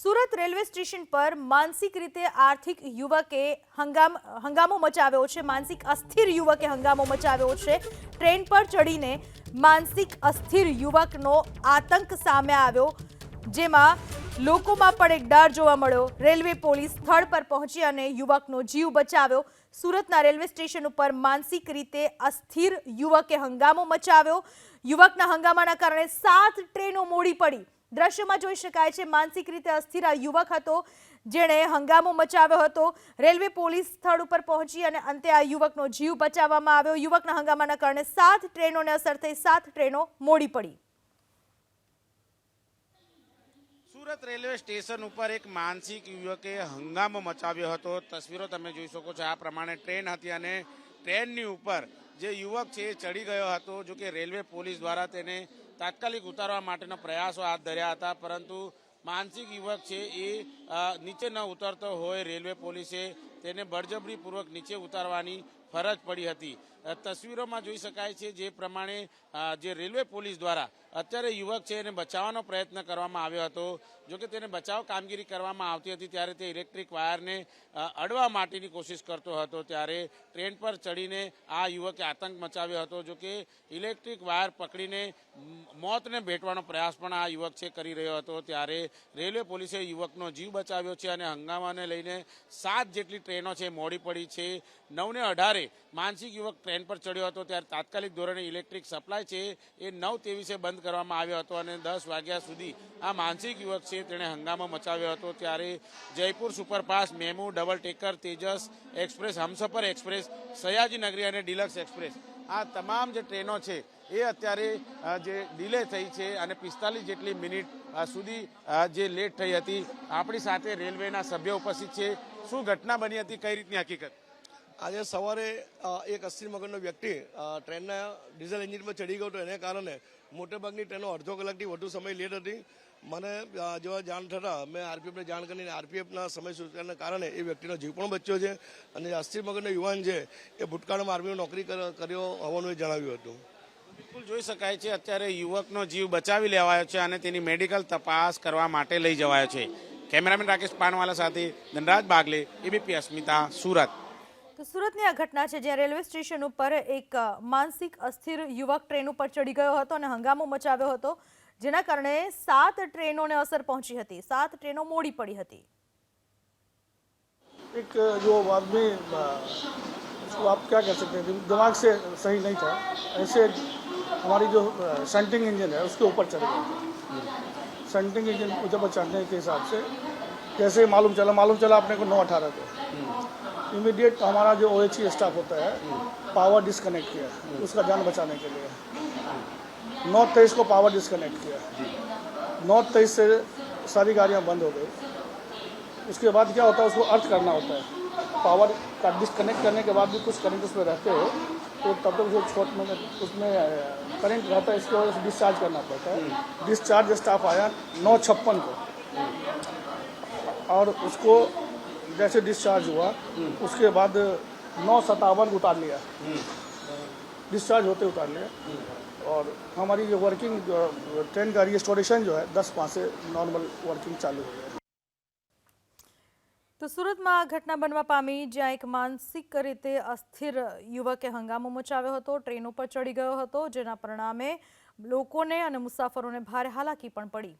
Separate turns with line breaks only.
Surat railway station પર માનસિક રીતે આર્થિક યુવકે હંગામો મચાવ્યો છે। માનસિક અસ્થિર યુવકે હંગામો મચાવ્યો છે। ટ્રેન પર ચડીને માનસિક અસ્થિર યુવકનો આતંક સામે આવ્યો, જેમાં લોકોમાં પણ એક ડર જોવા મળ્યો। રેલવે પોલીસ સ્થળ પર પહોંચી અને યુવકનો જીવ બચાવ્યો। સુરતના રેલવે સ્ટેશન ઉપર માનસિક રીતે અસ્થિર યુવકે હંગામો મચાવ્યો। યુવકના હંગામાના કારણે 7 ટ્રેનો મોડી પડી। દ્રશ્યમાં જોઈ શકાય છે માનસિક રીતે અસ્થિર આ યુવક હતો જેણે હંગામો મચાવ્યો હતો। રેલવે પોલીસ સ્થળ ઉપર પહોંચી અને અંતે આ યુવકનો જીવ બચાવવામાં આવ્યો। યુવકના હંગામાના કારણે 7 ટ્રેનોને અસર થઈ, 7 ટ્રેનો મોડી પડી।
સુરત રેલવે સ્ટેશન ઉપર એક માનસિક યુવકે હંગામો મચાવ્યો હતો। તસવીરો તમે જોઈ શકો છો। આ પ્રમાણે ટ્રેન હતી અને ટ્રેનની ઉપર જે યુવક છે એ ચડી ગયો હતો। જો કે રેલવે પોલીસ દ્વારા તેને તાત્કાલિક ઉતારવા માટેના પ્રયાસો હાથ ધર્યા હતા, પરંતુ માનસિક યુવક છે એ નીચે ન ઉતરતો હોય રેલવે પોલીસે તેને બળજબરીપૂર્વક નીચે ઉતારવાની ફરજ પડી હતી। તસવીરોમાં જોઈ શકાય છે જે પ્રમાણે જે રેલવે પોલીસ દ્વારા અત્યારે યુવક છે એને બચાવવાનો પ્રયત્ન કરવામાં આવ્યો હતો। જોકે તેને બચાવ કામગીરી કરવામાં આવતી હતી ત્યારે તે ઇલેક્ટ્રિક વાયરને અડવા માટેની કોશિશ કરતો હતો, ત્યારે ટ્રેન પર ચડીને આ યુવકે આતંક મચાવ્યો હતો। જોકે ઇલેક્ટ્રિક વાયર પકડીને મોતને ભેટવાનો પ્રયાસ પણ આ યુવક છે કરી રહ્યો હતો, ત્યારે રેલવે પોલીસે યુવકનો જીવ બચાવ્યો છે અને હંગામાને લઈને 7 જેટલી ટ્રેનો છે મોડી પડી છે। 9:18 માનસિક યુવક ટ્રેન પર ચડ્યો હતો ત્યારે તાત્કાલિક ધોરણે ઇલેક્ટ્રિક સપ્લાય છે એ 9:23 બંધ કરવામાં આવ્યો હતો અને 10 વાગ્યા સુધી આ માનસિક યુવક છે તેણે હંગામો મચાવ્યો હતો। ત્યારે Jaipur superfast, MEMU, double taker, Tejas express, Humsafar express, Sayaji Nagari અને ડિલક્સ એક્સપ્રેસ આ તમામ જે ટ્રેનો છે એ અત્યારે જે ડિલે થઈ છે અને 45 જેટલી મિનિટ સુધી જે લેટ થઈ હતી। આપણી સાથે રેલવેના સભ્યો ઉપસ્થિત છે। શું ઘટના બની હતી, કઈ રીતની હકીકત?
આજે સવારે એક 80 મગજનો વ્યક્તિ ટ્રેનના ડીઝલ એન્જિન પર ચડી ગયો હતો, એને કારણે મોટેભાગની ટ્રેનો અડધો કલાકથી વધુ સમય લેટ હતી। મને જેવા જાણ થતાં મેં આરપીએફને જાણ કરીને આરપીએફના સમય સૂચનાના કારણે એ વ્યક્તિનો જીવ પણ બચ્યો છે અને 80 મગજનો યુવાન છે એ ભૂતકાળમાં આર્મીમાં નોકરી કર્યો હોવાનું જણાવ્યું હતું।
બિલકુલ જોઈ શકાય છે અત્યારે યુવકનો જીવ બચાવી લેવાયો છે અને તેની મેડિકલ તપાસ કરવા માટે લઈ જવાયો છે। કેમેરામેન રાકેશ પાનવાલા સાથે ધનરાજ બાગલે, એબીપી અસ્મિતા, સુરત।
તો સુરતની આ ઘટના છે જ્યાં રેલવે સ્ટેશન ઉપર એક માનસિક અસ્થિર યુવક ટ્રેન ઉપર ચડી ગયો હતો અને હંગામો મચાવ્યો હતો, જેના કારણે 7 ટ્રેનોને અસર પહોંચી હતી, 7 ટ્રેનો મોડી પડી હતી।
एक जो आदमी उसको आप क्या कह सकते हैं, दिमाग से सही नहीं था, ऐसे हमारी जो शंटिंग इंजन है उसके ऊपर चढ़ गया। शंटिंग इंजन ऊपर चढ़ने के हिसाब से जैसे मालूम चला अपने को 9:18 को इमीडिएट हमारा जो OHE स्टाफ होता है पावर डिस्कनेक्ट किया उसका जान बचाने के लिए। 9:23 को पावर डिस्कनेक्ट किया। 9:23 से सारी गाड़ियाँ बंद हो गई। उसके बाद क्या होता है, उसको अर्थ करना होता है। पावर का डिस्कनेक्ट करने के बाद भी कुछ करंट उसमें रहते हो तो तब तक जो छोट में उसमें करंट रहता है, इसकी वजह से डिस्चार्ज करना पड़ता है। डिस्चार्ज स्टाफ आया 9:56 को और उसको जैसे डिस्चार्ज हुआ उसके बाद 9:57 उतार लिया, डिस्चार्ज होते उतार लिया। और हमारी जो वर्किंग ट्रेन का रिस्टोरेशन जो है 10:05 से नॉर्मल वर्किंग चालू हो गया।
તો સુરતમાં આ ઘટના બનવા પામી જ્યાં એક માનસિક રીતે અસ્થિર યુવકે હંગામો મચાવ્યો હતો, ટ્રેન ઉપર ચડી ગયો હતો, જેના પરિણામે લોકોને અને મુસાફરોને ભારે હાલાકી પણ પડી।